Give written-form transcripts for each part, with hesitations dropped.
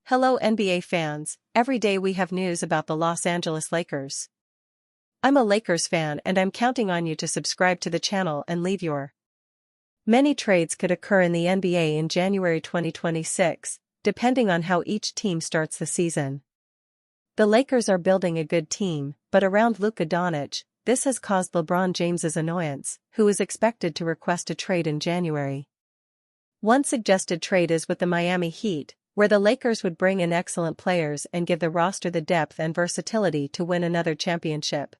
Hello NBA fans, every day we have news about the Los Angeles Lakers. I'm a Lakers fan and I'm counting on you to subscribe to the channel and leave your. Many trades could occur in the NBA in January 2026, depending on how each team starts the season. The Lakers are building a good team, but around Luka Doncic, this has caused LeBron James's annoyance, who is expected to request a trade in January. One suggested trade is with the Miami Heat, where the Lakers would bring in excellent players and give the roster the depth and versatility to win another championship.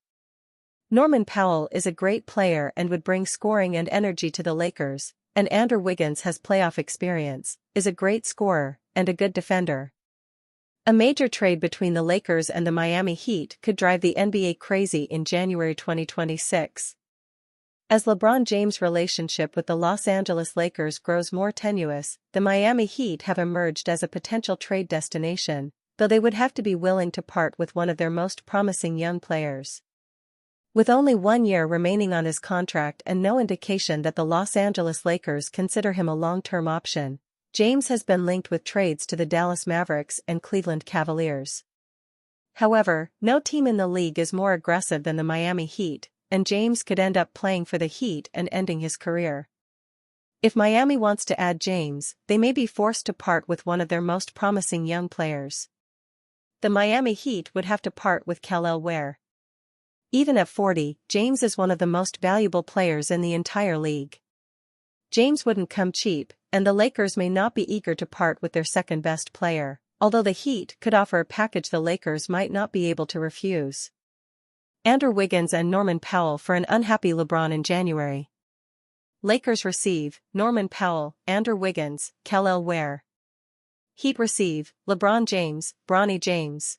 Norman Powell is a great player and would bring scoring and energy to the Lakers, and Andrew Wiggins has playoff experience, is a great scorer, and a good defender. A major trade between the Lakers and the Miami Heat could drive the NBA crazy in January 2026. As LeBron James' relationship with the Los Angeles Lakers grows more tenuous, the Miami Heat have emerged as a potential trade destination, though they would have to be willing to part with one of their most promising young players. With only 1 year remaining on his contract and no indication that the Los Angeles Lakers consider him a long-term option, James has been linked with trades to the Dallas Mavericks and Cleveland Cavaliers. However, no team in the league is more aggressive than the Miami Heat, and James could end up playing for the Heat and ending his career. If Miami wants to add James, they may be forced to part with one of their most promising young players. The Miami Heat would have to part with Kel'el Ware. Even at 40, James is one of the most valuable players in the entire league. James wouldn't come cheap, and the Lakers may not be eager to part with their second-best player, although the Heat could offer a package the Lakers might not be able to refuse. Andrew Wiggins and Norman Powell for an unhappy LeBron in January. Lakers receive Norman Powell, Andrew Wiggins, Kel'el Ware. Heat receive LeBron James, Bronny James.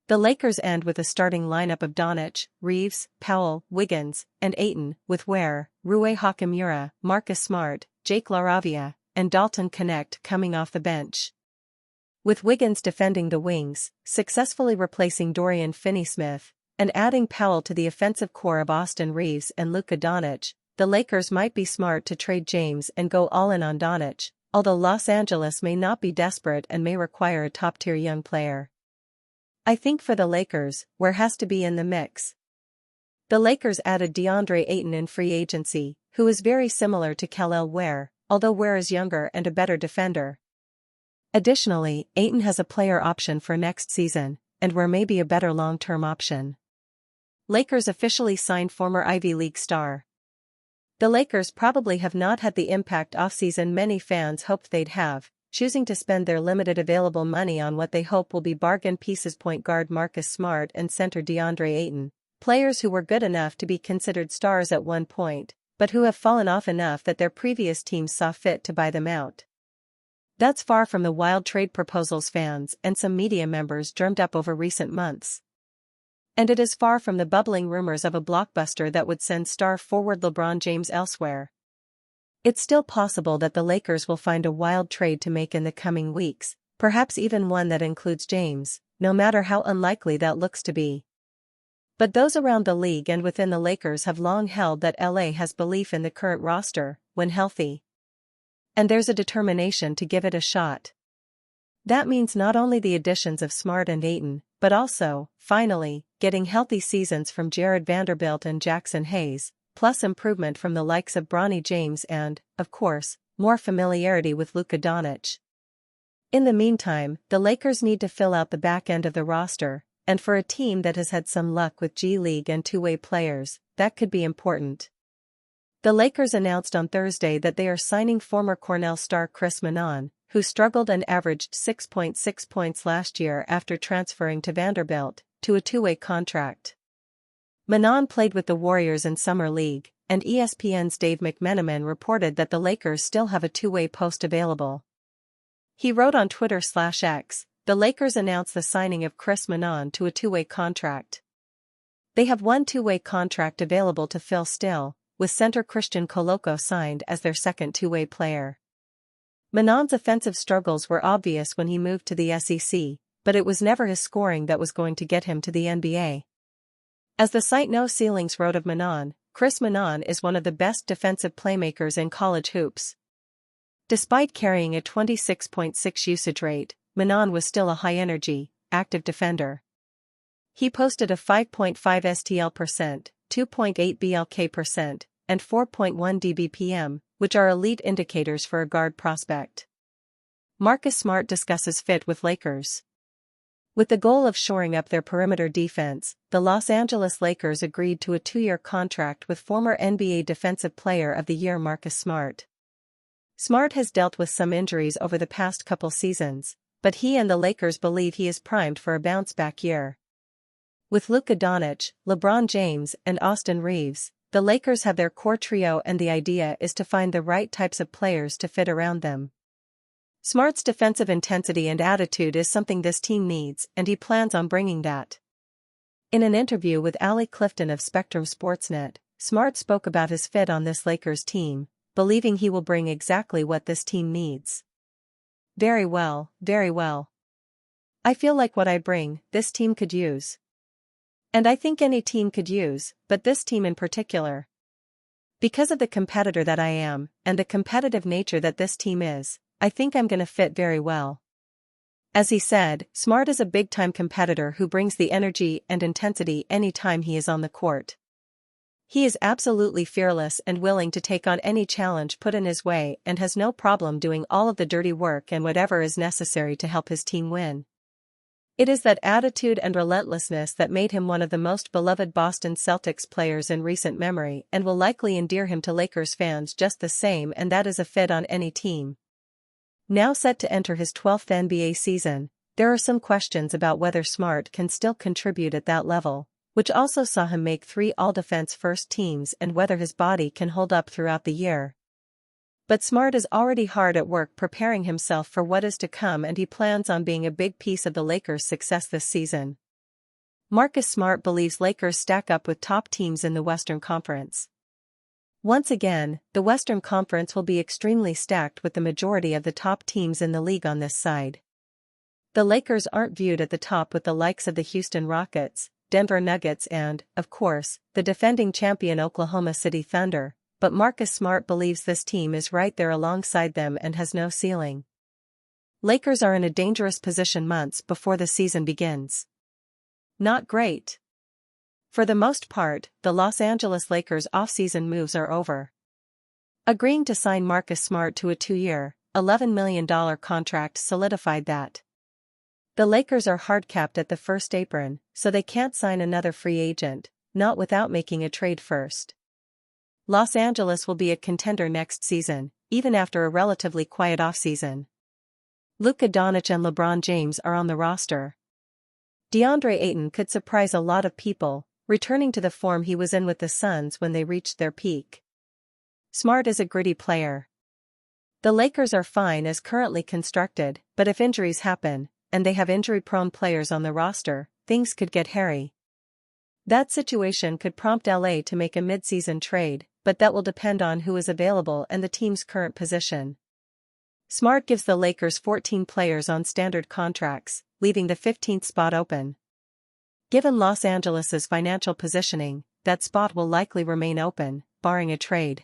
The Lakers end with a starting lineup of Doncic, Reeves, Powell, Wiggins, and Ayton, with Ware, Rui Hachimura, Marcus Smart, Jake LaRavia, and Dalton Knecht coming off the bench. With Wiggins defending the wings, successfully replacing Dorian Finney-Smith, and adding Powell to the offensive core of Austin Reeves and Luka Doncic, the Lakers might be smart to trade James and go all in on Doncic, although Los Angeles may not be desperate and may require a top-tier young player. I think for the Lakers, Ware has to be in the mix. The Lakers added DeAndre Ayton in free agency, who is very similar to Kel'el Ware, although Ware is younger and a better defender. Additionally, Ayton has a player option for next season, and Ware may be a better long-term option. Lakers officially signed former Ivy League star. The Lakers probably have not had the impact offseason many fans hoped they'd have, choosing to spend their limited available money on what they hope will be bargain pieces: point guard Marcus Smart and center DeAndre Ayton, players who were good enough to be considered stars at one point, but who have fallen off enough that their previous teams saw fit to buy them out. That's far from the wild trade proposals fans and some media members dreamed up over recent months. And it is far from the bubbling rumors of a blockbuster that would send star forward LeBron James elsewhere. It's still possible that the Lakers will find a wild trade to make in the coming weeks, perhaps even one that includes James, no matter how unlikely that looks to be. But those around the league and within the Lakers have long held that LA has belief in the current roster, when healthy. And there's a determination to give it a shot. That means not only the additions of Smart and Ayton, but also, finally, getting healthy seasons from Jared Vanderbilt and Jackson Hayes, plus improvement from the likes of Bronny James and, of course, more familiarity with Luka Doncic. In the meantime, the Lakers need to fill out the back end of the roster, and for a team that has had some luck with G League and two-way players, that could be important. The Lakers announced on Thursday that they are signing former Cornell star Chris Manon, who struggled and averaged 6.6 points last year after transferring to Vanderbilt, to a two-way contract. Manon played with the Warriors in Summer League, and ESPN's Dave McMenamin reported that the Lakers still have a two-way post available. He wrote on Twitter/X, "The Lakers announced the signing of Chris Manon to a two-way contract. They have one two-way contract available to fill still, with center Christian Coloco signed as their second two-way player." Manon's offensive struggles were obvious when he moved to the SEC, but it was never his scoring that was going to get him to the NBA. As the site No Ceilings wrote of Manon, Chris Minon is one of the best defensive playmakers in college hoops. Despite carrying a 26.6 usage rate, Minon was still a high-energy, active defender. He posted a 5.5 STL%, 2.8 BLK%, and 4.1 DBPM, which are elite indicators for a guard prospect. Marcus Smart discusses fit with Lakers. With the goal of shoring up their perimeter defense, the Los Angeles Lakers agreed to a 2-year contract with former NBA Defensive Player of the Year Marcus Smart. Smart has dealt with some injuries over the past couple seasons, but he and the Lakers believe he is primed for a bounce-back year. With Luka Doncic, LeBron James, and Austin Reeves, the Lakers have their core trio, and the idea is to find the right types of players to fit around them. Smart's defensive intensity and attitude is something this team needs, and he plans on bringing that. In an interview with Allie Clifton of Spectrum Sportsnet, Smart spoke about his fit on this Lakers team, believing he will bring exactly what this team needs. Very well, very well. I feel like what I bring, this team could use. And I think any team could use, but this team in particular. Because of the competitor that I am, and the competitive nature that this team is, I think I'm gonna fit very well. As he said, Smart is a big-time competitor who brings the energy and intensity anytime he is on the court. He is absolutely fearless and willing to take on any challenge put in his way, and has no problem doing all of the dirty work and whatever is necessary to help his team win. It is that attitude and relentlessness that made him one of the most beloved Boston Celtics players in recent memory and will likely endear him to Lakers fans just the same, and that is a fit on any team. Now set to enter his 12th NBA season, there are some questions about whether Smart can still contribute at that level, which also saw him make 3 All-Defense first teams, and whether his body can hold up throughout the year. But Smart is already hard at work preparing himself for what is to come, and he plans on being a big piece of the Lakers' success this season. Marcus Smart believes Lakers stack up with top teams in the Western Conference. Once again, the Western Conference will be extremely stacked with the majority of the top teams in the league on this side. The Lakers aren't viewed at the top with the likes of the Houston Rockets, Denver Nuggets and, of course, the defending champion Oklahoma City Thunder, but Marcus Smart believes this team is right there alongside them and has no ceiling. Lakers are in a dangerous position months before the season begins. Not great. For the most part, the Los Angeles Lakers' offseason moves are over. Agreeing to sign Marcus Smart to a 2-year, $11 million contract solidified that. The Lakers are hard-capped at the first apron, so they can't sign another free agent, not without making a trade first. Los Angeles will be a contender next season, even after a relatively quiet offseason. Luka Doncic and LeBron James are on the roster. DeAndre Ayton could surprise a lot of people, returning to the form he was in with the Suns when they reached their peak. Smart is a gritty player. The Lakers are fine as currently constructed, but if injuries happen, and they have injury-prone players on the roster, things could get hairy. That situation could prompt LA to make a mid-season trade, but that will depend on who is available and the team's current position. Smart gives the Lakers 14 players on standard contracts, leaving the 15th spot open. Given Los Angeles's financial positioning, that spot will likely remain open, barring a trade.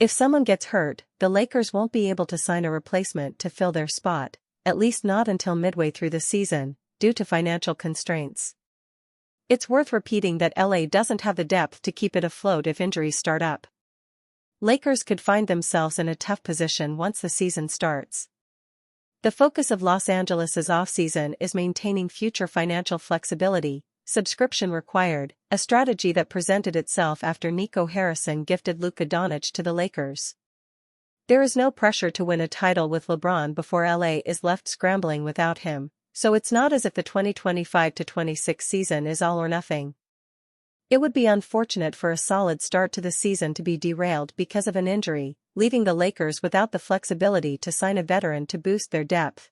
If someone gets hurt, the Lakers won't be able to sign a replacement to fill their spot, at least not until midway through the season, due to financial constraints. It's worth repeating that LA doesn't have the depth to keep it afloat if injuries start up. Lakers could find themselves in a tough position once the season starts. The focus of Los Angeles's offseason is maintaining future financial flexibility, subscription required, a strategy that presented itself after Nico Harrison gifted Luka Doncic to the Lakers. There is no pressure to win a title with LeBron before LA is left scrambling without him, so it's not as if the 2025-26 season is all or nothing. It would be unfortunate for a solid start to the season to be derailed because of an injury, leaving the Lakers without the flexibility to sign a veteran to boost their depth.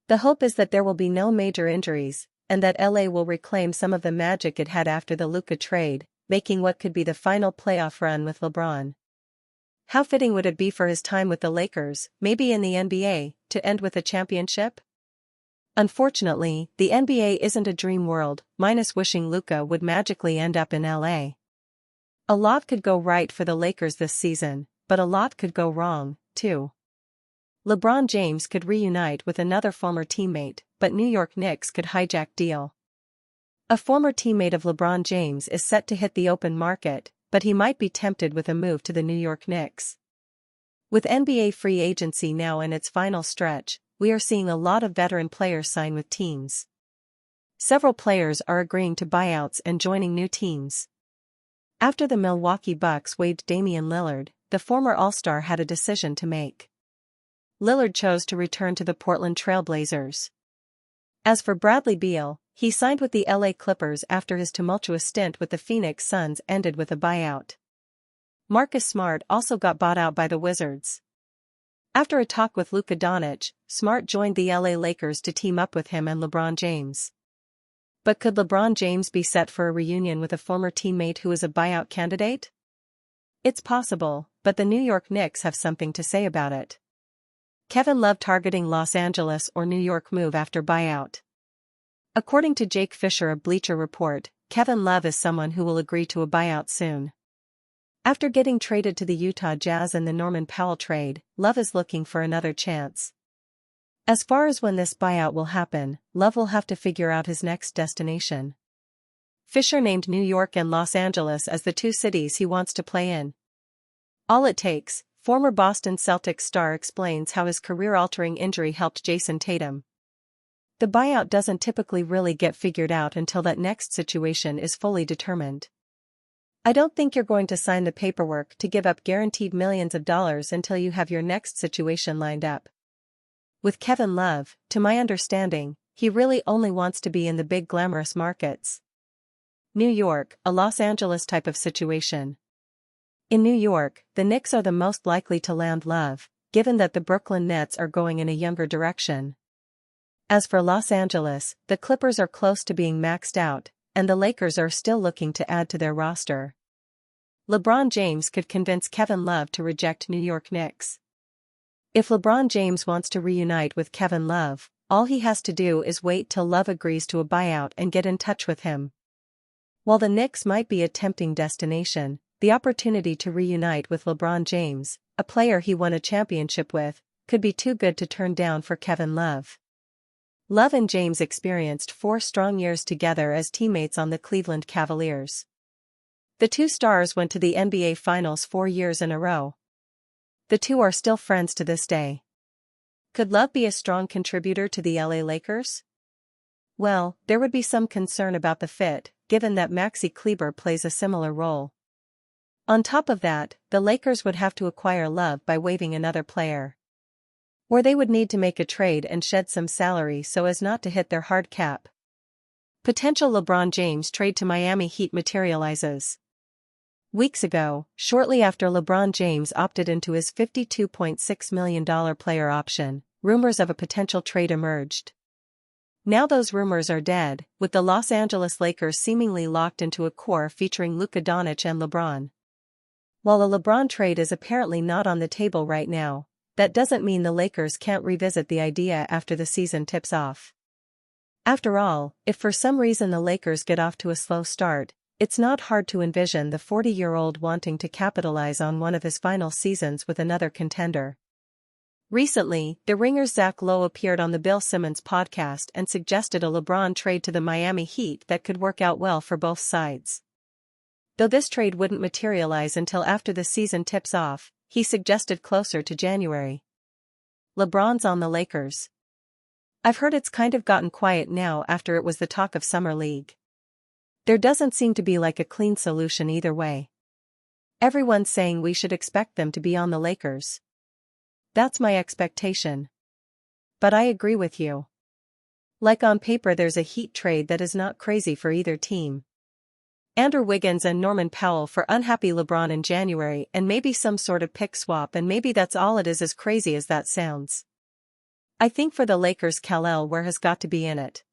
The hope is that there will be no major injuries, and that LA will reclaim some of the magic it had after the Luka trade, making what could be the final playoff run with LeBron. How fitting would it be for his time with the Lakers, maybe in the NBA, to end with a championship? Unfortunately, the NBA isn't a dream world, minus wishing Luka would magically end up in LA. A lot could go right for the Lakers this season, but a lot could go wrong, too. LeBron James could reunite with another former teammate, but New York Knicks could hijack deal. A former teammate of LeBron James is set to hit the open market, but he might be tempted with a move to the New York Knicks. With NBA free agency now in its final stretch, we are seeing a lot of veteran players sign with teams. Several players are agreeing to buyouts and joining new teams. After the Milwaukee Bucks waived Damian Lillard, the former All-Star had a decision to make. Lillard chose to return to the Portland Trail Blazers. As for Bradley Beal, he signed with the LA Clippers after his tumultuous stint with the Phoenix Suns ended with a buyout. Marcus Smart also got bought out by the Wizards. After a talk with Luka Doncic, Smart joined the LA Lakers to team up with him and LeBron James. But could LeBron James be set for a reunion with a former teammate who is a buyout candidate? It's possible, but the New York Knicks have something to say about it. Kevin Love targeting Los Angeles or New York move after buyout. According to Jake Fisher of Bleacher Report, Kevin Love is someone who will agree to a buyout soon. After getting traded to the Utah Jazz in the Norman Powell trade, Love is looking for another chance. As far as when this buyout will happen, Love will have to figure out his next destination. Fisher named New York and Los Angeles as the two cities he wants to play in. All it takes, former Boston Celtics star explains how his career-altering injury helped Jason Tatum. The buyout doesn't typically really get figured out until that next situation is fully determined. I don't think you're going to sign the paperwork to give up guaranteed millions of dollars until you have your next situation lined up. With Kevin Love, to my understanding, he really only wants to be in the big glamorous markets. New York, a Los Angeles type of situation. In New York, the Knicks are the most likely to land Love, given that the Brooklyn Nets are going in a younger direction. As for Los Angeles, the Clippers are close to being maxed out, and the Lakers are still looking to add to their roster. LeBron James could convince Kevin Love to reject New York Knicks. If LeBron James wants to reunite with Kevin Love, all he has to do is wait till Love agrees to a buyout and get in touch with him. While the Knicks might be a tempting destination, the opportunity to reunite with LeBron James, a player he won a championship with, could be too good to turn down for Kevin Love. Love and James experienced 4 strong years together as teammates on the Cleveland Cavaliers. The two stars went to the NBA Finals 4 years in a row. The two are still friends to this day. Could Love be a strong contributor to the LA Lakers? Well, there would be some concern about the fit, given that Maxi Kleber plays a similar role. On top of that, the Lakers would have to acquire Love by waiving another player. Or they would need to make a trade and shed some salary so as not to hit their hard cap. Potential LeBron James trade to Miami Heat materializes. Weeks ago, shortly after LeBron James opted into his $52.6 million player option, rumors of a potential trade emerged. Now those rumors are dead, with the Los Angeles Lakers seemingly locked into a core featuring Luka Doncic and LeBron. While a LeBron trade is apparently not on the table right now, that doesn't mean the Lakers can't revisit the idea after the season tips off. After all, if for some reason the Lakers get off to a slow start, it's not hard to envision the 40-year-old wanting to capitalize on one of his final seasons with another contender. Recently, The Ringer's Zach Lowe appeared on the Bill Simmons podcast and suggested a LeBron trade to the Miami Heat that could work out well for both sides. Though this trade wouldn't materialize until after the season tips off, he suggested closer to January. LeBron's on the Lakers. I've heard it's kind of gotten quiet now after it was the talk of Summer League. There doesn't seem to be like a clean solution either way. Everyone's saying we should expect them to be on the Lakers. That's my expectation. But I agree with you. Like on paper there's a Heat trade that is not crazy for either team. Andrew Wiggins and Norman Powell for unhappy LeBron in January and maybe some sort of pick swap, and maybe that's all it is, as crazy as that sounds. I think for the Lakers Kal-El Ware has got to be in it.